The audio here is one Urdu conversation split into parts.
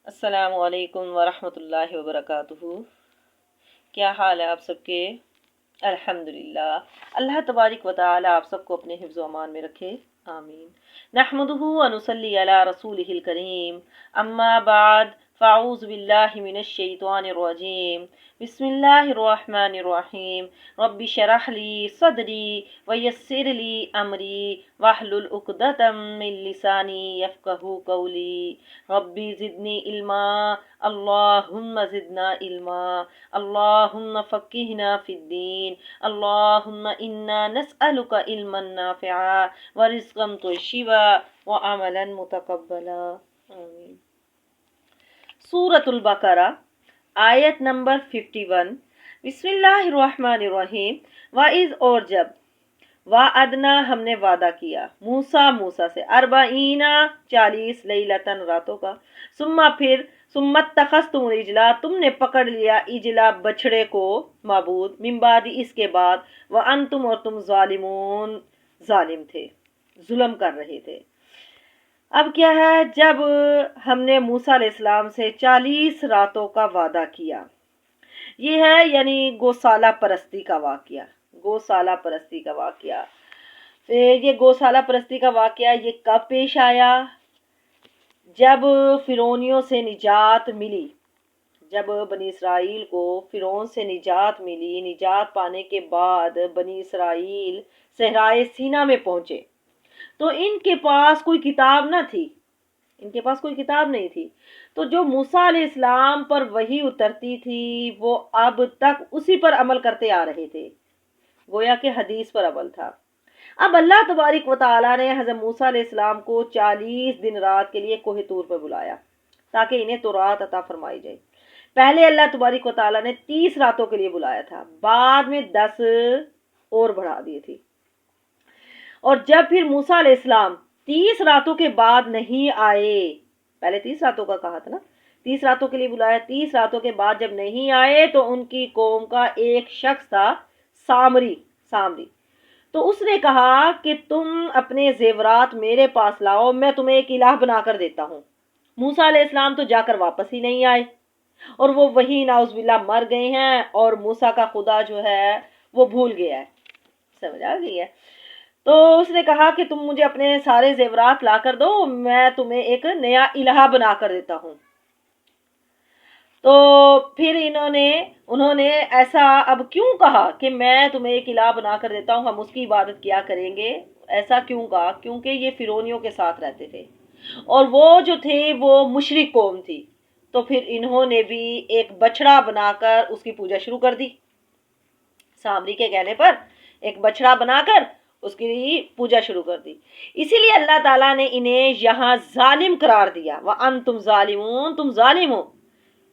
السلام علیکم ورحمۃ اللہ وبرکاتہ۔ کیا حال ہے آپ سب کے؟ الحمدللہ، اللہ تبارک و تعالی آپ سب کو اپنے حفظ و امان میں رکھے، آمین۔ نحمدہ و نصلی علی رسولہ الکریم، اما بعد فاعوذ باللہ من الشیطان الرجیم، بسم اللہ الرحمن الرحیم۔ رب شرح لی صدری ویسر لی امری واحلل عقدۃ من لسانی یفقہوا قولی۔ ربی زدنی علما، اللہم زدنا علما، اللہم فقہنا فی الدین، اللہم انا نسألک علما نافعا ورزقا طیبا وعملا متقبلا، آمین۔ سورۃ البقرہ، آیت نمبر 51۔ بسم اللہ الرحمن الرحیم۔ وَإِذْ اور جب، وعدنا ہم نے وعدہ کیا، موسیٰ سے، 40 لیلتن راتوں کا، ثم اتخذتم العجل تم نے پکڑ لیا اجلا بچڑے کو معبود، من بعد اس کے بعد، وانتم اور تم ظالمون ظالم تھے، ظلم کر رہے تھے۔ اب کیا ہے، جب ہم نے موسیٰ علیہ السلام سے 40 راتوں کا وعدہ کیا، یہ ہے یعنی گوسالہ پرستی کا واقعہ، گوسالہ پرستی کا واقعہ۔ یہ گوسالہ پرستی کا واقعہ یہ کب پیش آیا؟ جب فرعونیوں سے نجات ملی، جب بنی اسرائیل کو فرعون سے نجات ملی، نجات پانے کے بعد بنی اسرائیل صحرائے سینا میں پہنچے، تو ان کے پاس کوئی کتاب نہ تھی، ان کے پاس کوئی کتاب نہیں تھی، تو جو موسیٰ علیہ السلام پر وحی اترتی تھی وہ اب تک اسی پر عمل کرتے آ رہے تھے، گویا کہ حدیث پر عمل تھا۔ اب اللہ تبارک و تعالیٰ نے حضرت موسیٰ علیہ السلام کو 40 دن رات کے لیے کوہ طور پر بلایا تاکہ انہیں تورات عطا فرمائی جائے۔ پہلے اللہ تبارک و تعالیٰ نے 30 راتوں کے لیے بلایا تھا، بعد میں 10 اور بڑھا دیے تھی۔ اور جب پھر موسیٰ علیہ السلام 30 راتوں کے بعد نہیں آئے، پہلے 30 راتوں کا کہا تھا نا، 30 راتوں کے لیے بلایا، 30 راتوں کے بعد جب نہیں آئے تو ان کی قوم کا ایک شخص تھا سامری، تو اس نے کہا کہ تم اپنے زیورات میرے پاس لاؤ، میں تمہیں ایک الہ بنا کر دیتا ہوں۔ موسیٰ علیہ السلام تو جا کر واپس ہی نہیں آئے، اور وہ وہی نعوذ باللہ مر گئے ہیں، اور موسیٰ کا خدا جو ہے وہ بھول گیا ہے، سمجھ آ گئی ہے۔ تو اس نے کہا کہ تم مجھے اپنے سارے زیورات لا کر دو، میں تمہیں ایک نیا الہ بنا کر دیتا ہوں۔ تو پھر انہوں نے ایسا اب کیوں کہا کہ میں تمہیں ایک الہ بنا کر دیتا ہوں، ہم اس کی عبادت کیا کریں گے، ایسا کیوں کہا؟ کیونکہ یہ فرعونیوں کے ساتھ رہتے تھے اور وہ جو تھے وہ مشرک قوم تھی، تو پھر انہوں نے بھی ایک بچڑا بنا کر اس کی پوجا شروع کر دی، سامری کے کہنے پر ایک بچڑا بنا کر اس کی پوجا شروع کر دی۔ اسی لیے اللہ تعالیٰ نے انہیں یہاں ظالم قرار دیا، وَأَنْتُمْ ظَالِمُونَ، تم ظالم ہو،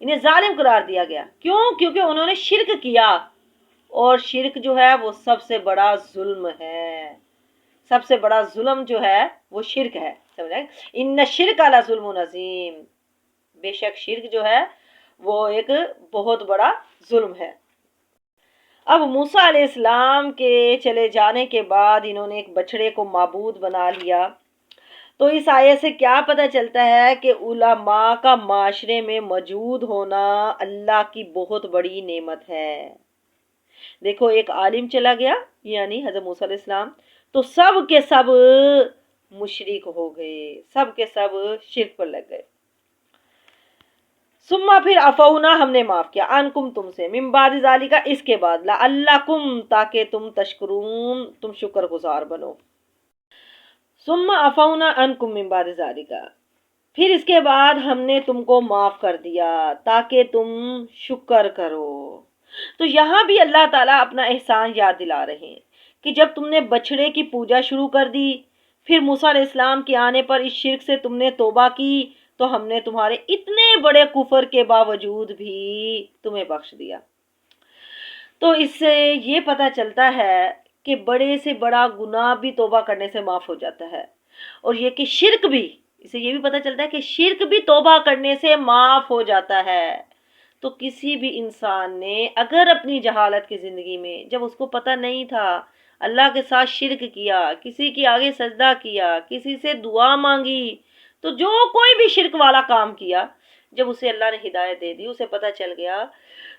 انہیں ظالم قرار دیا گیا۔ کیوں؟ کیونکہ انہوں نے شرک کیا، اور شرک جو ہے وہ سب سے بڑا ظلم ہے، سب سے بڑا ظلم جو ہے وہ شرک ہے، سمجھیں؟ ان الشرک لظلم عظیم، بے شک شرک جو ہے وہ ایک بہت بڑا ظلم ہے۔ اب موسیٰ علیہ السلام کے چلے جانے کے بعد انہوں نے ایک بچڑے کو معبود بنا لیا، تو اس آیت سے کیا پتہ چلتا ہے کہ علماء کا معاشرے میں موجود ہونا اللہ کی بہت بڑی نعمت ہے۔ دیکھو ایک عالم چلا گیا یعنی حضرت موسیٰ علیہ السلام، تو سب کے سب مشرک ہو گئے، سب کے سب شرک پر لگ گئے۔ ثم پھر عفونا ہم نے معاف کیا، عنکم تم سے، من بعد ذالک اس کے بعد، لعلکم تاکہ تم تشکرون تم شکر گزار بنو۔ ثم عفونا عنکم من بعد ذالک پھر اس کے بعد ہم نے تم کو معاف کر دیا تاکہ تم شکر کرو۔ تو یہاں بھی اللہ تعالیٰ اپنا احسان یاد دلا رہے ہیں کہ جب تم نے بچڑے کی پوجا شروع کر دی، پھر موسیٰ علیہ السلام کے آنے پر اس شرک سے تم نے توبہ کی، تو ہم نے تمہارے اتنے بڑے کفر کے باوجود بھی تمہیں بخش دیا۔ تو اس سے یہ پتہ چلتا ہے کہ بڑے سے بڑا گناہ بھی توبہ کرنے سے معاف ہو جاتا ہے، اور یہ کہ شرک بھی، اس سے یہ بھی پتہ چلتا ہے کہ شرک بھی توبہ کرنے سے معاف ہو جاتا ہے۔ تو کسی بھی انسان نے اگر اپنی جہالت کی زندگی میں، جب اس کو پتہ نہیں تھا، اللہ کے ساتھ شرک کیا، کسی کے آگے سجدہ کیا، کسی سے دعا مانگی، تو جو کوئی بھی شرک والا کام کیا، جب اسے اللہ نے ہدایت دے دی، اسے پتہ چل گیا،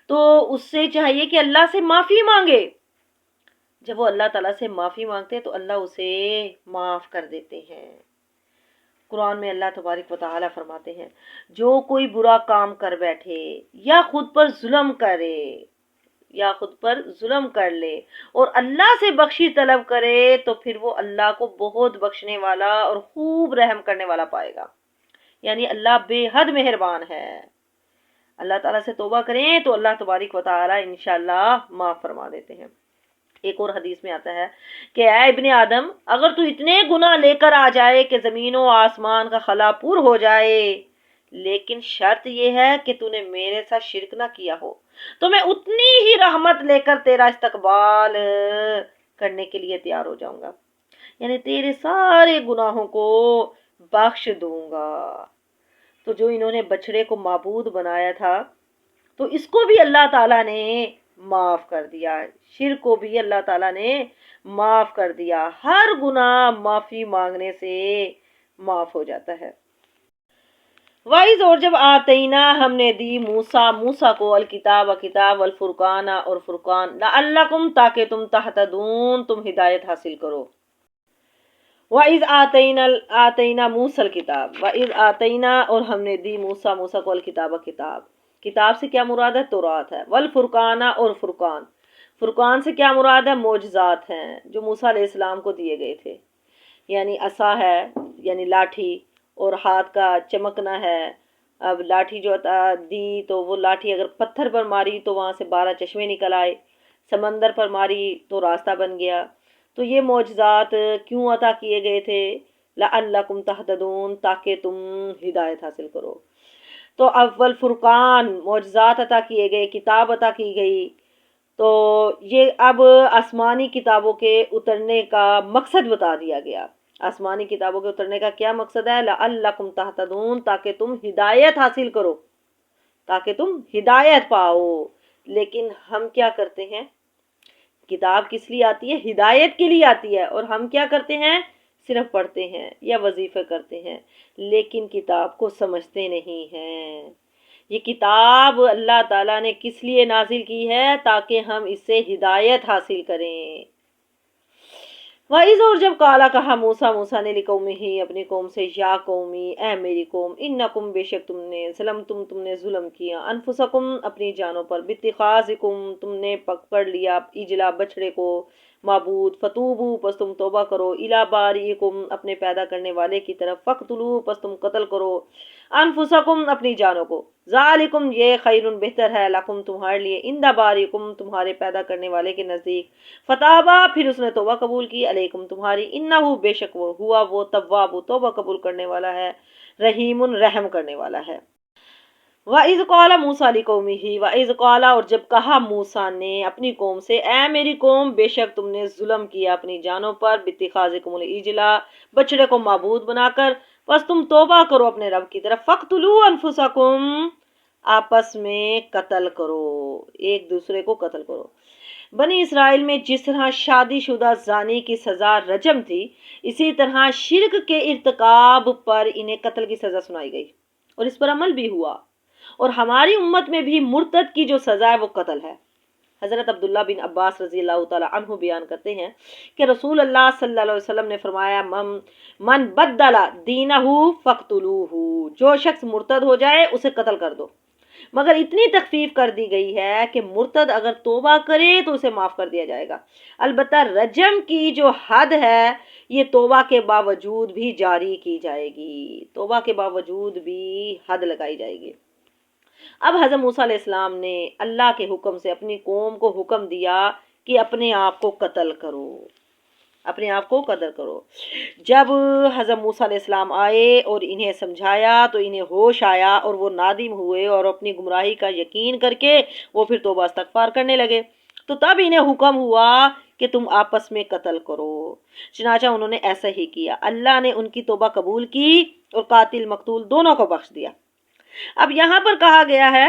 تو اس سے چاہیے کہ اللہ سے معافی مانگے۔ جب وہ اللہ تعالیٰ سے معافی مانگتے ہیں تو اللہ اسے معاف کر دیتے ہیں۔ قرآن میں اللہ تبارک و تعالیٰ فرماتے ہیں، جو کوئی برا کام کر بیٹھے یا خود پر ظلم کر لے اور اللہ سے بخشی طلب کرے تو پھر وہ اللہ کو بہت بخشنے والا اور خوب رحم کرنے والا پائے گا۔ یعنی اللہ بے حد مہربان ہے۔ اللہ تعالیٰ سے توبہ کریں تو اللہ تبارک و تعالیٰ انشاءاللہ معاف فرما دیتے ہیں۔ ایک اور حدیث میں آتا ہے کہ اے ابن آدم، اگر تو اتنے گناہ لے کر آ جائے کہ زمین و آسمان کا خلا پور ہو جائے، لیکن شرط یہ ہے کہ تو نے میرے ساتھ شرک نہ کیا ہو، تو میں اتنی ہی رحمت لے کر تیرا استقبال کرنے کے لیے تیار ہو جاؤں گا، یعنی تیرے سارے گناہوں کو بخش دوں گا۔ تو جو انہوں نے بچڑے کو معبود بنایا تھا تو اس کو بھی اللہ تعالیٰ نے معاف کر دیا، شرک کو بھی اللہ تعالیٰ نے معاف کر دیا۔ ہر گناہ معافی مانگنے سے معاف ہو جاتا ہے۔ وائز اور جب آتینا ہم نے دی موسیٰ کو الکتاب والفرقان اور فرقان لعلکم تاکہ تم تہتدون تم ہدایت حاصل کرو۔ وَإِذْ آتَيْنَا مُوسَى الْكِتَابَ وَإِذْ آتَيْنَا اور ہم نے دی موسیٰ کو الکتاب کتاب سے کیا مراد ہے؟ تورات ہے۔ والفرقان اور فرقان سے کیا مراد ہے؟ معجزات ہیں جو موسیٰ علیہ السلام کو دیے گئے تھے، یعنی عصا ہے یعنی لاٹھی، اور ہاتھ کا چمکنا ہے۔ اب لاٹھی جو دی تو وہ لاٹھی اگر پتھر پر ماری تو وہاں سے 12 چشمے نکل آئے، سمندر پر ماری تو راستہ بن گیا۔ تو یہ معجزات کیوں عطا کیے گئے تھے؟ لعلکم تہتدون تاکہ تم ہدایت حاصل کرو۔ تو اول فرقان معجزات عطا کیے گئے، کتاب عطا کی گئی، تو یہ اب آسمانی کتابوں کے اترنے کا مقصد بتا دیا گیا۔ آسمانی کتابوں کے اترنے کا کیا مقصد ہے؟ لعلکم تہتدون تاکہ تم ہدایت حاصل کرو، تاکہ تم ہدایت پاؤ۔ لیکن ہم کیا کرتے ہیں؟ کتاب کس لیے آتی ہے؟ ہدایت کے لیے آتی ہے، اور ہم کیا کرتے ہیں؟ صرف پڑھتے ہیں یا وظیفے کرتے ہیں، لیکن کتاب کو سمجھتے نہیں ہیں۔ یہ کتاب اللہ تعالیٰ نے کس لیے نازل کی ہے؟ تاکہ ہم اس سے ہدایت حاصل کریں۔ وَإِذْ اور جب قالا کہا موسیٰ نے لِقَوْمِهِ اپنی قوم سے، یا قومی اے میری قوم، انکم بے شک تم نے تم نے ظلم کیا، انفسکم اپنی جانوں پر، باتخاذکم تم نے پکڑ لیا اجلا بچڑے کو معبود، فتوبو پس تم توبہ کرو، الی باریکم اپنے پیدا کرنے والے کی طرف، فقتلو پس تم قتل کرو انفسکم اپنی جانوں کو، ذالکم یہ خیرن بہتر ہے، لکم تمہارے لیے، عند باریکم تمہارے پیدا کرنے والے کے نزدیک، فتابا پھر اس نے توبہ قبول کی، علیکم تمہاری، انہو بے شک وہ ہوا وہ تواب توبہ قبول کرنے والا ہے، رحیم رحم کرنے والا ہے۔ وَإِذْ قَالَ مُوسَىٰ لِقَوْمِهِ وَإِذْ قَالَ اور جب کہا موسیٰ نے اپنی قوم سے، اے میری قوم بے شک تم نے ظلم کیا اپنی جانوں پر، باتخاذکم العجلا بچڑے کو معبود بنا کر، بس تم توبہ کرو اپنے رب کی طرف، فقتلوا انفسکم آپس میں قتل کرو، ایک دوسرے کو قتل کرو۔ بنی اسرائیل میں جس طرح شادی شدہ زانی کی سزا رجم تھی، اسی طرح شرک کے ارتکاب پر انہیں قتل کی سزا سنائی گئی، اور اس پر عمل بھی ہوا، اور ہماری امت میں بھی مرتد کی جو سزا ہے وہ قتل ہے۔ حضرت عبداللہ بن عباس رضی اللہ تعالی عنہ بیان کرتے ہیں کہ رسول اللہ صلی اللہ علیہ وسلم نے فرمایا، من بدل دینہ فقتلوہ، جو شخص مرتد ہو جائے اسے قتل کر دو، مگر اتنی تخفیف کر دی گئی ہے کہ مرتد اگر توبہ کرے تو اسے معاف کر دیا جائے گا، البتہ رجم کی جو حد ہے یہ توبہ کے باوجود بھی جاری کی جائے گی، توبہ کے باوجود بھی حد لگائی جائے گی۔ اب حضرت موسیٰ علیہ السلام نے اللہ کے حکم سے اپنی قوم کو حکم دیا کہ اپنے آپ کو قتل کرو، اپنے آپ کو قتل کرو۔ جب حضرت موسیٰ علیہ السلام آئے اور انہیں سمجھایا تو انہیں ہوش آیا، اور وہ نادم ہوئے اور اپنی گمراہی کا یقین کر کے وہ پھر توبہ استغفار کرنے لگے۔ تو تب انہیں حکم ہوا کہ تم آپس میں قتل کرو، چنانچہ انہوں نے ایسا ہی کیا۔ اللہ نے ان کی توبہ قبول کی اور قاتل مقتول دونوں کو بخش دیا۔ اب یہاں پر کہا گیا ہے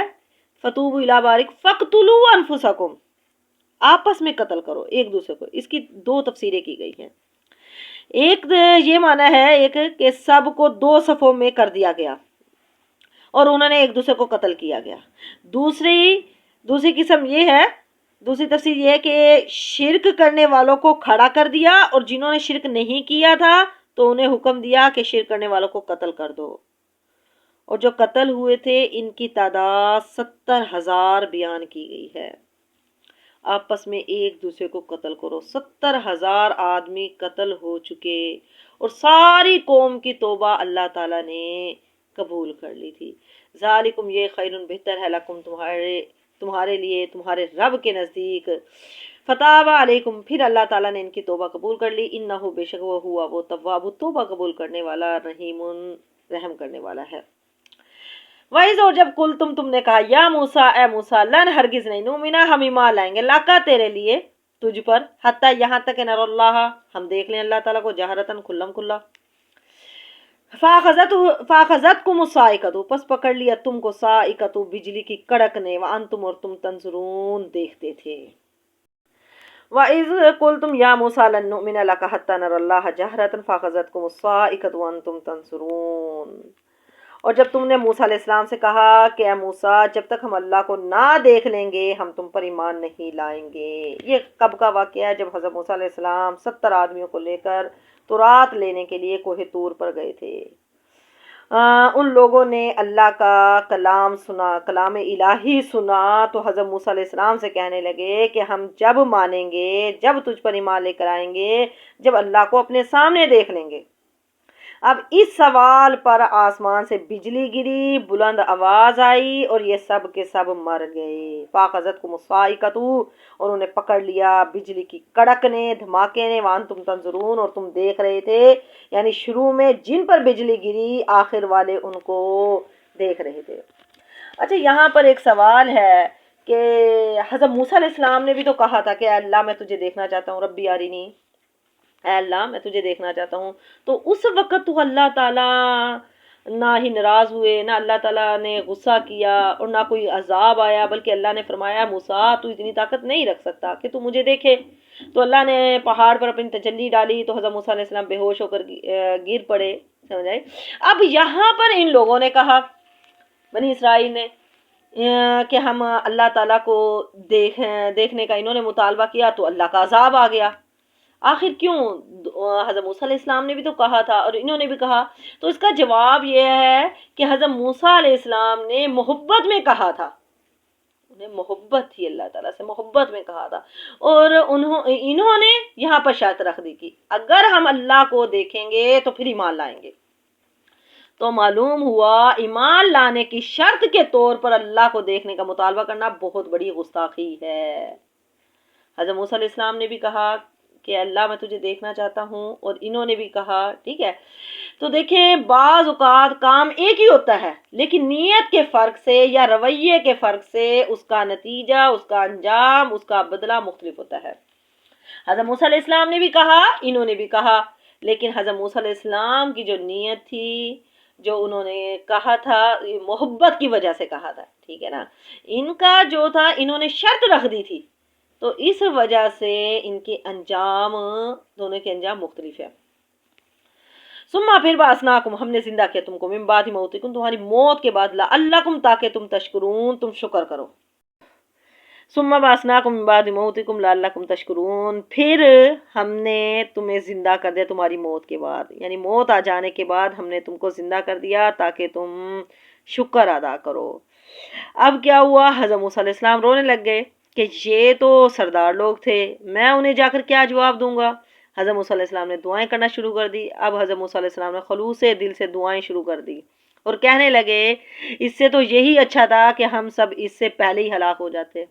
فتوبوا الی بارک فقتلوا انفسکم، آپس میں قتل کرو ایک دوسرے کو۔ اس کی دو تفسیریں کی گئی ہیں، ایک یہ معنی ہے ایک کہ سب کو دو صفوں میں کر دیا گیا، اور انہوں نے ایک دوسرے کو قتل کیا گیا۔ دوسری قسم یہ ہے، دوسری تفسیر یہ ہے کہ شرک کرنے والوں کو کھڑا کر دیا، اور جنہوں نے شرک نہیں کیا تھا تو انہیں حکم دیا کہ شرک کرنے والوں کو قتل کر دو، اور جو قتل ہوئے تھے ان کی تعداد 70,000 بیان کی گئی ہے۔ آپس میں ایک دوسرے کو قتل کرو، 70,000 آدمی قتل ہو چکے، اور ساری قوم کی توبہ اللہ تعالیٰ نے قبول کر لی تھی۔ ذالکم، یہ خیر بہتر ہے، لکم تمہارے لیے تمہارے رب کے نزدیک، فتاب علیکم، پھر اللہ تعالیٰ نے ان کی توبہ قبول کر لی، انہو، بے شک وہ ہوا وہ تواب، توبہ قبول کرنے والا، رحیم، رحم کرنے والا ہے۔ وَإِذْ، اور جب کل تم نے کہا، یا موسیٰ، اے موسیٰ، لن ہرگز نہیں، نؤمنا، ہم ایمان لائیں گے، لاکا، تیرے لیے، تجھ پر، حتیٰ یہاں تک کہ نر اللہ، ہم دیکھ لیں اللہ تعالیٰ کو، جہرتاً، کھلم کھلا، فاخذتکم الصاعقۃ، پس پکڑ لیا تم کو صاعقۃ، بجلی کی کڑک نے، وانتم، اور تم تنظرون، دیکھتے تھے۔ وَإِذْ قُلْتُمْ يَا مُوسَىٰ لَن نُّؤْمِنَ لَكَ حَتَّىٰ نَرَى اللَّهَ جَهْرَةً فَأَخَذَتْكُمُ الصَّاعِقَةُ وَأَنتُمْ تَنظُرُونَ، اور جب تم نے موسیٰ علیہ السلام سے کہا کہ اے موسیٰ، جب تک ہم اللہ کو نہ دیکھ لیں گے ہم تم پر ایمان نہیں لائیں گے۔ یہ کب کا واقعہ ہے؟ جب حضرت موسیٰ علیہ السلام 70 آدمیوں کو لے کر تورات لینے کے لیے کوہ طور پر گئے تھے۔ ان لوگوں نے اللہ کا کلام سنا، کلام الہی سنا، تو حضرت موسیٰ علیہ السلام سے کہنے لگے کہ ہم جب مانیں گے، جب تجھ پر ایمان لے کر آئیں گے، جب اللہ کو اپنے سامنے دیکھ لیں گے۔ اب اس سوال پر آسمان سے بجلی گری، بلند آواز آئی، اور یہ سب کے سب مر گئے۔ فاخذتکم الصاعقۃ، اور انہیں پکڑ لیا بجلی کی کڑک نے، دھماکے نے، وانتم تنظرون، اور تم دیکھ رہے تھے، یعنی شروع میں جن پر بجلی گری، آخر والے ان کو دیکھ رہے تھے۔ اچھا، یہاں پر ایک سوال ہے کہ حضرت موسیٰ علیہ السلام نے بھی تو کہا تھا کہ اے اللہ میں تجھے دیکھنا چاہتا ہوں، ربی ارینی، اے اللہ میں تجھے دیکھنا چاہتا ہوں، تو اس وقت تو اللہ تعالیٰ نہ ہی ناراض ہوئے، نہ اللہ تعالیٰ نے غصہ کیا، اور نہ کوئی عذاب آیا، بلکہ اللہ نے فرمایا موسیٰ تو اتنی طاقت نہیں رکھ سکتا کہ تو مجھے دیکھے۔ تو اللہ نے پہاڑ پر اپنی تجلی ڈالی، تو حضرت موسیٰ علیہ السلام بے ہوش ہو کر گر پڑے، سمجھ آئے۔ اب یہاں پر ان لوگوں نے کہا، بنی اسرائیل نے، کہ ہم اللہ تعالیٰ کو دیکھنے کا انہوں نے مطالبہ کیا تو اللہ کا عذاب آ گیا۔ آخر کیوں؟ حضرت موسیٰ علیہ السلام نے بھی تو کہا تھا اور انہوں نے بھی کہا، تو اس کا جواب یہ ہے کہ حضرت موسیٰ علیہ السلام نے محبت میں کہا تھا، انہیں محبت تھی، اللہ تعالیٰ سے محبت میں کہا تھا، اور انہوں نے یہاں پر شرط رکھ دی کہ اگر ہم اللہ کو دیکھیں گے تو پھر ایمان لائیں گے۔ تو معلوم ہوا ایمان لانے کی شرط کے طور پر اللہ کو دیکھنے کا مطالبہ کرنا بہت بڑی گستاخی ہے۔ حضرت موسیٰ علیہ السلام نے بھی کہا کہ اللہ میں تجھے دیکھنا چاہتا ہوں، اور انہوں نے بھی کہا، ٹھیک ہے۔ تو دیکھیں بعض اوقات کام ایک ہی ہوتا ہے، لیکن نیت کے فرق سے یا رویے کے فرق سے اس کا نتیجہ، اس کا انجام، اس کا بدلہ مختلف ہوتا ہے۔ حضرت موسیٰ علیہ السلام نے بھی کہا، انہوں نے بھی کہا، لیکن حضرت موسیٰ علیہ السلام کی جو نیت تھی، جو انہوں نے کہا تھا، محبت کی وجہ سے کہا تھا، ٹھیک ہے نا۔ ان کا جو تھا، انہوں نے شرط رکھ دی تھی، تو اس وجہ سے ان کے انجام، دونوں کے انجام مختلف ہے۔ ثم پھر بعثناکم، ہم نے زندہ کیا تم کو، من بعد موتکم، تمہاری موت کے بعد، لعلکم، تاکہ تم تشکرون، تم شکر کرو۔ ثم بعثناکم من بعد موتکم لعلکم تشکرون، پھر ہم نے تمہیں زندہ کر دیا تمہاری موت کے بعد، یعنی موت آ جانے کے بعد ہم نے تم کو زندہ کر دیا تاکہ تم شکر ادا کرو۔ اب کیا ہوا؟ حضرت موسیٰ علیہ السلام رونے لگ گئے کہ یہ تو سردار لوگ تھے، میں انہیں جا کر کیا جواب دوں گا۔ حضرت موسیٰ علیہ السلام نے دعائیں کرنا شروع کر دی۔ اب حضرت موسیٰ علیہ السلام نے خلوص دل سے دعائیں شروع کر دی اور کہنے لگے اس سے تو یہی اچھا تھا کہ ہم سب اس سے پہلے ہی ہلاک ہو جاتے،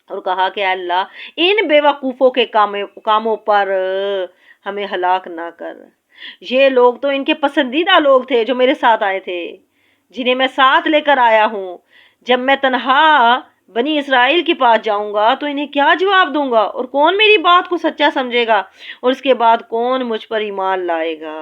اور کہا کہ اللہ ان بے وقوفوں کے کاموں پر ہمیں ہلاک نہ کر۔ یہ لوگ تو ان کے پسندیدہ لوگ تھے جو میرے ساتھ آئے تھے، جنہیں میں ساتھ لے کر آیا ہوں۔ جب میں تنہا بنی اسرائیل کے پاس جاؤں گا تو انہیں کیا جواب دوں گا، اور کون میری بات کو سچا سمجھے گا، اور اس کے بعد کون مجھ پر ایمان لائے گا۔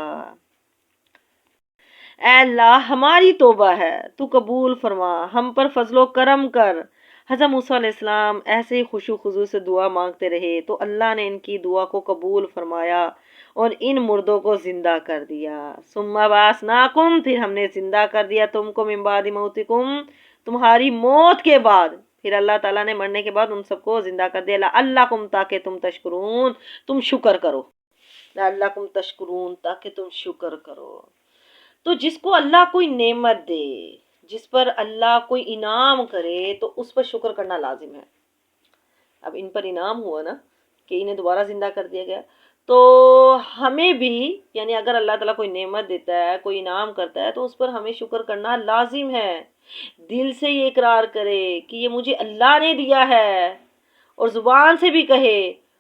اے اللہ ہماری توبہ ہے، تو قبول فرما، ہم پر فضل و کرم کر۔ حضرت موسیٰ علیہ السلام ایسے ہی خشوع و خضوع سے دعا مانگتے رہے، تو اللہ نے ان کی دعا کو قبول فرمایا، اور ان مردوں کو زندہ کر دیا، ثم بعثناکم، پھر ہم نے زندہ کر دیا تم کو، من بعد موتکم، تمہاری موت کے بعد، پھر اللہ تعالیٰ نے مرنے کے بعد ان سب کو زندہ کر دیا، لعلکم، تاکہ تم تشکرون، تم شکر کرو، لعلکم تشکرون، تاکہ تم شکر کرو۔ تو جس کو اللہ کوئی نعمت دے، جس پر اللہ کوئی انعام کرے، تو اس پر شکر کرنا لازم ہے۔ اب ان پر انعام ہوا نا کہ انہیں دوبارہ زندہ کر دیا گیا، تو ہمیں بھی یعنی اگر اللہ تعالیٰ کوئی نعمت دیتا ہے، کوئی انعام کرتا ہے، تو اس پر ہمیں شکر کرنا لازم ہے۔ دل سے یہ اقرار کرے کہ یہ مجھے اللہ نے دیا ہے، اور زبان سے بھی کہے،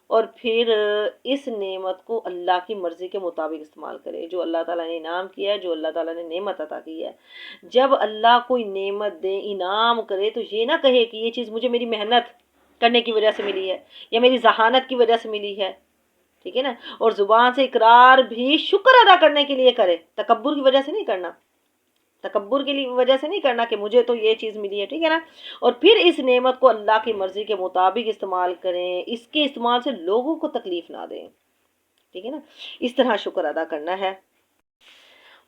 اور پھر اس نعمت کو اللہ کی مرضی کے مطابق استعمال کرے، جو اللہ تعالیٰ نے انعام کیا ہے، جو اللہ تعالیٰ نے نعمت عطا کی ہے۔ جب اللہ کوئی نعمت دے، انعام کرے، تو یہ نہ کہے کہ یہ چیز مجھے میری محنت کرنے کی وجہ سے ملی ہے، یا میری ذہانت کی وجہ سے ملی ہے، ٹھیک ہے نا، اور زبان سے اقرار بھی شکر ادا کرنے کے لیے کرے، تکبر کی وجہ سے نہیں کرنا، تکبر کی وجہ سے نہیں کرنا کہ مجھے تو یہ چیز ملی ہے، ٹھیک ہے نا، اور پھر اس نعمت کو اللہ کی مرضی کے مطابق استعمال کریں، اس کے استعمال سے لوگوں کو تکلیف نہ دیں، ٹھیک ہے نا، اس طرح شکر ادا کرنا ہے۔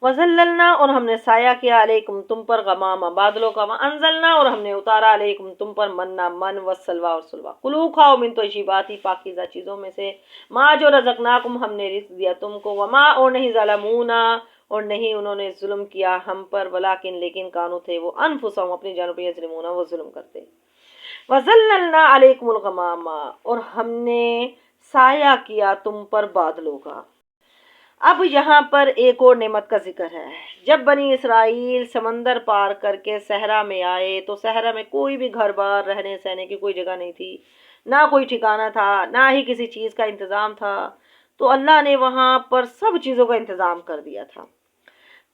وَظَلَّلْنَا، اور ہم نے سایہ کیا، علیکم تم پر، غمامہ بادلوں کا، وَأَنزَلْنَا، اور ہم نے اتارا، علیکم تم پر، منّا من، وَالسَّلْوَىٰ، اور سلویٰ، کلو کھاؤ، من طیباتی، پاکیزہ چیزوں میں سے، ما جو رزقناکم، ہم نے رزق دیا تم کو، وما، اور نہیں، ظلمونا، اور نہیں انہوں نے ظلم کیا ہم پر، ولیکن، لیکن، کانو تھے وہ، انفسہم، اپنی جانوں پہ، یظلمون، وہ ظلم کرتے۔ وَظَلَّلْنَا عَلَيْكُمُ الْغَمَامَ، اور ہم نے سایہ کیا تم پر بادلوں کا۔ اب یہاں پر ایک اور نعمت کا ذکر ہے۔ جب بنی اسرائیل سمندر پار کر کے صحرا میں آئے، تو صحرا میں کوئی بھی گھر بار رہنے سہنے کی کوئی جگہ نہیں تھی، نہ کوئی ٹھکانہ تھا، نہ ہی کسی چیز کا انتظام تھا، تو اللہ نے وہاں پر سب چیزوں کا انتظام کر دیا تھا۔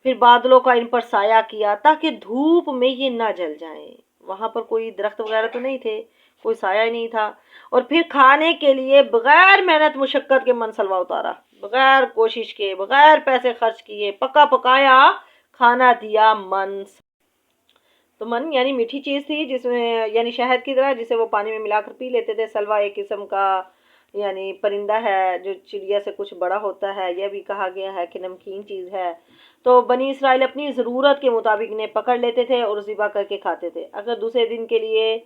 پھر بادلوں کا ان پر سایہ کیا تاکہ دھوپ میں یہ نہ جل جائیں، وہاں پر کوئی درخت وغیرہ تو نہیں تھے، کوئی سایہ ہی نہیں تھا، اور پھر کھانے کے لیے بغیر محنت مشقت کے من سلوا اتارا، بغیر کوشش کے، بغیر پیسے خرچ کیے، پکا پکایا کھانا دیا، من۔ تو من یعنی میٹھی چیز تھی، جس میں یعنی شہد کی طرح، جسے وہ پانی میں ملا کر پی لیتے تھے۔ سلوا ایک قسم کا یعنی پرندہ ہے جو چڑیا سے کچھ بڑا ہوتا ہے، یہ بھی کہا گیا ہے کہ نمکین چیز ہے۔ تو بنی اسرائیل اپنی ضرورت کے مطابق انہیں پکڑ لیتے تھے اور ذبح کر کے کھاتے تھے۔ اگر دوسرے دن کے لیے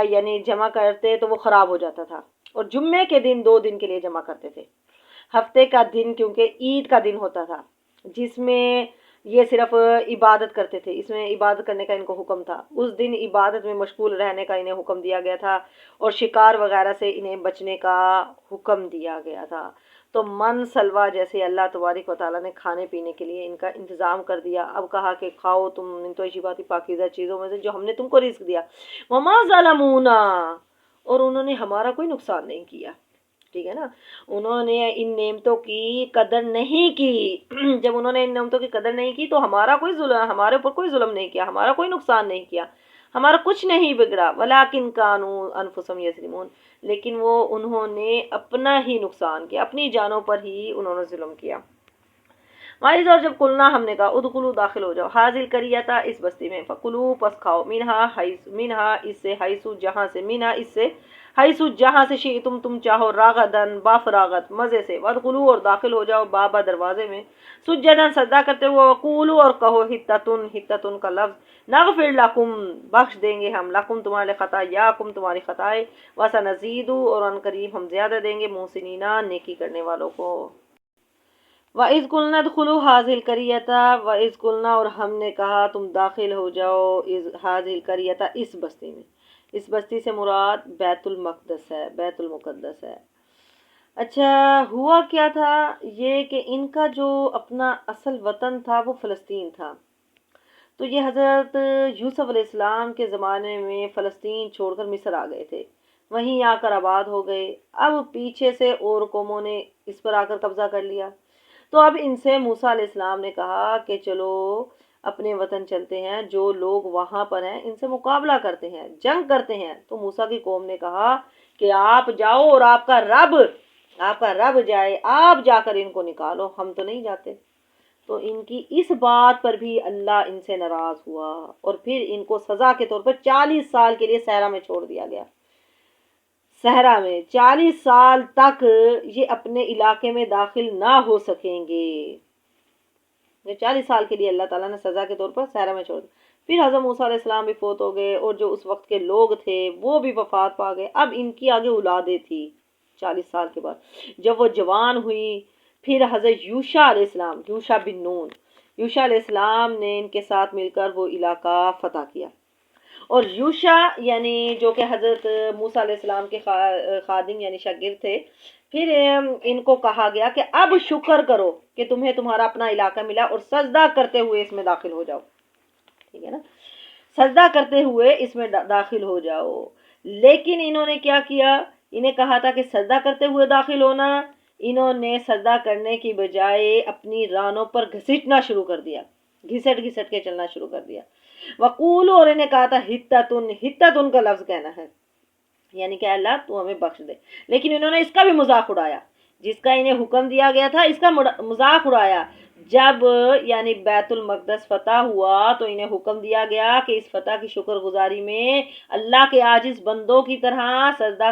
یعنی جمع کرتے تو وہ خراب ہو جاتا تھا، اور جمعے کے دن 2 دن کے لیے جمع کرتے تھے۔ ہفتے کا دن کیونکہ عید کا دن ہوتا تھا، جس میں یہ صرف عبادت کرتے تھے، اس میں عبادت کرنے کا ان کو حکم تھا، اس دن عبادت میں مشغول رہنے کا انہیں حکم دیا گیا تھا، اور شکار وغیرہ سے انہیں بچنے کا حکم دیا گیا تھا۔ تو من سلوا جیسے اللہ تبارک و تعالیٰ نے کھانے پینے کے لیے ان کا انتظام کر دیا۔ اب کہا کہ کھاؤ تم من طیبات پاکیزہ چیزوں میں سے جو ہم نے تم کو رزق دیا، وما ظلمونا، اور انہوں نے ہمارا کوئی نقصان نہیں کیا، ٹھیک ہے نا، انہوں نے ان نعمتوں کی قدر نہیں کی۔ جب انہوں نے ان نعمتوں کی قدر نہیں کی تو ہمارا کوئی ظلم، ہمارے اوپر کوئی ظلم نہیں کیا، ہمارا کوئی نقصان نہیں کیا، ہمارا کچھ نہیں بگڑا، ولیکن کانوا انفسہم یظلمون، لیکن وہ انہوں نے اپنا ہی نقصان کیا، اپنی جانوں پر ہی انہوں نے ظلم کیا۔ وائز، اور جب قلنا، ہم نے کہا، ادخلوا، داخل ہو جاؤ، حاضر کریتا، اس بستی میں، فکلوا، پس کھاؤ، منہا اس سے، حیثو جہاں سے، منہا اس سے، حیثو جہاں سے، شئتم تم چاہو، راغدن بافراغت، مزے سے، وادخلوا، اور داخل ہو جاؤ، بابا دروازے میں، سجدن سجدہ کرتے ہوئے، وقولوا، اور کہو، حطتن، حطتن کا لفظ، نغفر لکم، بخش دیں گے ہم، لکم تمہارے خطایاکم، تمہاری خطائے، وسنزید، اور ان قریب ہم زیادہ دیں گے، محسنین، نیکی کرنے والوں کو۔ وَإِذْ قُلْنَا ادْخُلُوا هَٰذِهِ الْقَرْيَةَ، وَإِذْ قُلْنَا، اور ہم نے کہا تم داخل ہو جاؤ، هَٰذِهِ الْقَرْيَةَ، اس بستی میں، اس بستی سے مراد بیت المقدس ہے، بیت المقدس ہے۔ اچھا، ہوا کیا تھا یہ کہ ان کا جو اپنا اصل وطن تھا وہ فلسطین تھا، تو یہ حضرت یوسف علیہ السلام کے زمانے میں فلسطین چھوڑ کر مصر آ گئے تھے، وہیں آ کر آباد ہو گئے۔ اب پیچھے سے اور قوموں نے اس پر آ کر قبضہ کر لیا، تو اب ان سے موسیٰ علیہ السلام نے کہا کہ چلو اپنے وطن چلتے ہیں، جو لوگ وہاں پر ہیں ان سے مقابلہ کرتے ہیں، جنگ کرتے ہیں۔ تو موسیٰ کی قوم نے کہا کہ آپ جاؤ اور آپ کا رب جائے، آپ جا کر ان کو نکالو، ہم تو نہیں جاتے۔ تو ان کی اس بات پر بھی اللہ ان سے ناراض ہوا، اور پھر ان کو سزا کے طور پر 40 سال کے لیے صحرا میں چھوڑ دیا گیا۔ صحرا میں 40 سال تک یہ اپنے علاقے میں داخل نہ ہو سکیں گے. 40 سال کے لیے اللہ تعالیٰ نے سزا کے طور پر صحرا میں چھوڑ دیا. پھر حضرت موسیٰ علیہ السلام بھی فوت ہو گئے اور جو اس وقت کے لوگ تھے وہ بھی وفات پا گئے. اب ان کی آگے اولادیں تھی 40 سال کے بعد. جب وہ جوان ہوئی پھر حضرت یوشع علیہ السلام، یوشع بن نون، یوشع علیہ السلام نے ان کے ساتھ مل کر وہ علاقہ فتح کیا. اور یوشع یعنی جو کہ حضرت موسیٰ علیہ السلام کے خادم یعنی شاگرد تھے. پھر ان کو کہا گیا کہ اب شکر کرو کہ تمہیں تمہارا اپنا علاقہ ملا اور سجدہ کرتے ہوئے اس میں داخل ہو جاؤ. ٹھیک ہے نا، سجدہ کرتے ہوئے اس میں داخل ہو جاؤ. لیکن انہوں نے کیا کیا، انہیں کہا تھا کہ سجدہ کرتے ہوئے داخل ہونا، انہوں نے سجدہ کرنے کی بجائے اپنی رانوں پر گھسیٹنا شروع کر دیا، گھسٹ گھسٹ کے چلنا شروع کر دیا. وقول، اور انہیں کہا تھا حتتن، حتتن کا لفظ کہنا ہے یعنی کہ اللہ تو ہمیں بخش دے. لیکن انہوں نے اس کا بھی مذاق اڑایا، جس کا انہیں حکم دیا گیا تھا اس کا مذاق اڑایا. جب یعنی بیت المقدس فتح ہوا تو انہیں حکم دیا گیا کہ اس فتح کی شکر گزاری میں اللہ کے عاجز بندوں کی طرح سجدہ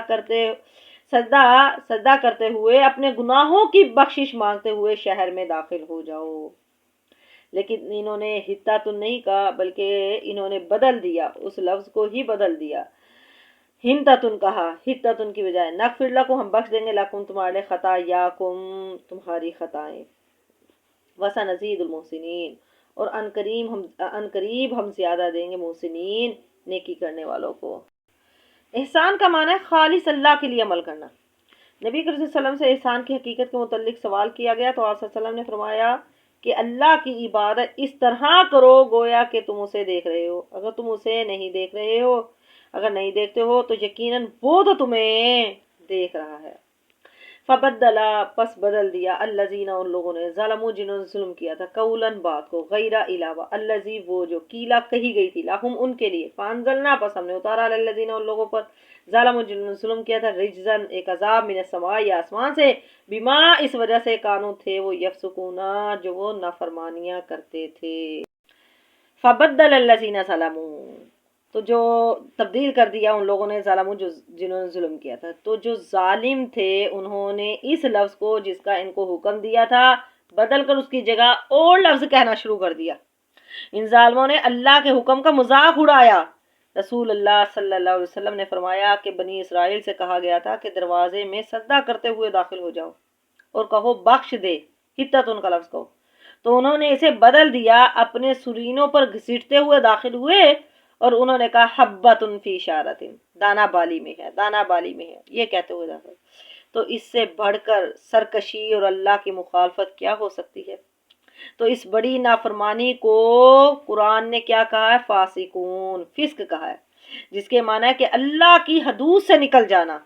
کرتے ہوئے اپنے گناہوں کی بخشش مانگتے ہوئے شہر میں داخل ہو جاؤ. لیکن انہوں نے حتتن نہیں کہا بلکہ انہوں نے بدل دیا، اس لفظ کو ہی بدل دیا، ہنتتن کہا، حتتن کی بجائے. نغفر لکم، ہم بخش دیں گے، لکم تمہارے، خطایاکم تمہاری خطائیں، وسنزید المحسنین، اور ان قریب ہم زیادہ دیں گے محسنین نیکی کرنے والوں کو. احسان کا معنی ہے خالص اللہ کے لیے عمل کرنا. نبی کریم صلی اللہ علیہ وسلم سے احسان کی حقیقت کے متعلق سوال کیا گیا تو آپ صلی اللہ علیہ وسلم نے فرمایا کہ اللہ کی عبادت اس طرح کرو گویا کہ تم اسے دیکھ رہے ہو. اگر تم اسے نہیں دیکھ رہے ہو، اگر نہیں دیکھتے ہو تو یقیناً وہ تو تمہیں دیکھ رہا ہے. فبدلا، پس بدل دیا، الذین، ان لوگوں نے، ظلموا، جنہوں نے ظلم کیا تھا، قولاً بات کو، غیر، علاوہ، الذی، وہ جو، قیلا کہی گئی تھی، لہم ان کے لیے، فانزلنا، پس ہم نے اتارا، علی الذین، ان لوگوں پر، ظلموا، جنہوں نے ظلم کیا تھا، رجزاً، ایک عذاب، من السماء، یا آسمان سے، بما، اس وجہ سے، کانوا تھے وہ، یفسقون، جو وہ نافرمانیاں کرتے تھے. فبدل الذین ظلموا، تو جو تبدیل کر دیا ان لوگوں نے، ظالموں، جنہوں نے ظلم کیا تھا. تو جو ظالم تھے انہوں نے اس لفظ کو جس کا ان کو حکم دیا تھا بدل کر اس کی جگہ اور لفظ کہنا شروع کر دیا. ان ظالموں نے اللہ کے حکم کا مذاق اڑایا. رسول اللہ صلی اللہ علیہ وسلم نے فرمایا کہ بنی اسرائیل سے کہا گیا تھا کہ دروازے میں سجدہ کرتے ہوئے داخل ہو جاؤ اور کہو بخش دے، حتتن کا لفظ کہو. تو انہوں نے اسے بدل دیا، اپنے سرینوں پر گھسیٹتے ہوئے داخل ہوئے اور انہوں نے کہا حبۃ فی شعرۃ، دانا بالی میں ہے، دانا بالی میں ہے، یہ کہتے ہوئے داخل. تو اس سے بڑھ کر سرکشی اور اللہ کی مخالفت کیا ہو سکتی ہے؟ تو اس بڑی نافرمانی کو قرآن نے کیا کہا ہے؟ فاسقون، فسق کہا ہے، جس کے معنی ہے کہ اللہ کی حدود سے نکل جانا.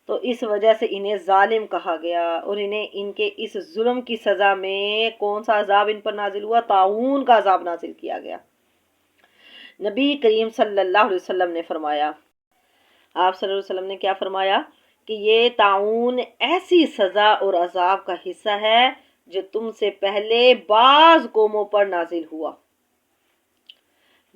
تو اس وجہ سے انہیں ظالم کہا گیا اور انہیں ان کے اس ظلم کی سزا میں کون سا عذاب ان پر نازل ہوا؟ طاعون کا عذاب نازل کیا گیا. نبی کریم صلی اللہ علیہ وسلم نے فرمایا، آپ صلی اللہ علیہ وسلم نے کیا فرمایا کہ یہ طاعون ایسی سزا اور عذاب کا حصہ ہے جو تم سے پہلے بعض قوموں پر نازل ہوا،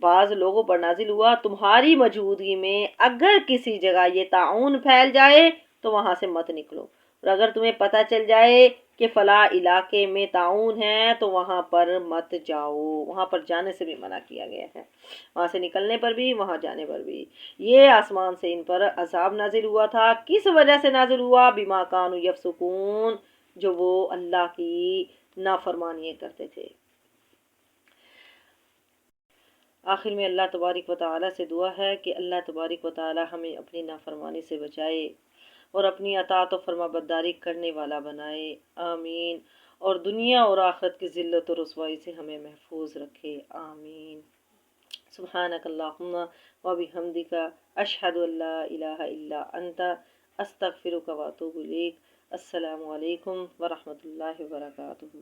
بعض لوگوں پر نازل ہوا. تمہاری موجودگی میں اگر کسی جگہ یہ طاعون پھیل جائے تو وہاں سے مت نکلو، اور اگر تمہیں پتہ چل جائے کہ فلاں علاقے میں طاعون ہے تو وہاں پر مت جاؤ. وہاں پر جانے سے بھی منع کیا گیا ہے، وہاں سے نکلنے پر بھی، وہاں جانے پر بھی. یہ آسمان سے ان پر عذاب نازل ہوا تھا. کس وجہ سے نازل ہوا؟ بما کانوا یفسقون، جو وہ اللہ کی نافرمانی کرتے تھے. آخر میں اللہ تبارک و تعالیٰ سے دعا ہے کہ اللہ تبارک و تعالیٰ ہمیں اپنی نافرمانی سے بچائے اور اپنی اطاعت و فرما برداری کرنے والا بنائے. آمین. اور دنیا اور آخرت کی ذلت و رسوائی سے ہمیں محفوظ رکھے. آمین. سبحانک اللہم و بحمدک، اشہد ان لا الہ الا انت، استغفرک و اتوب الیک. السلام علیکم ورحمۃ اللہ وبرکاتہ.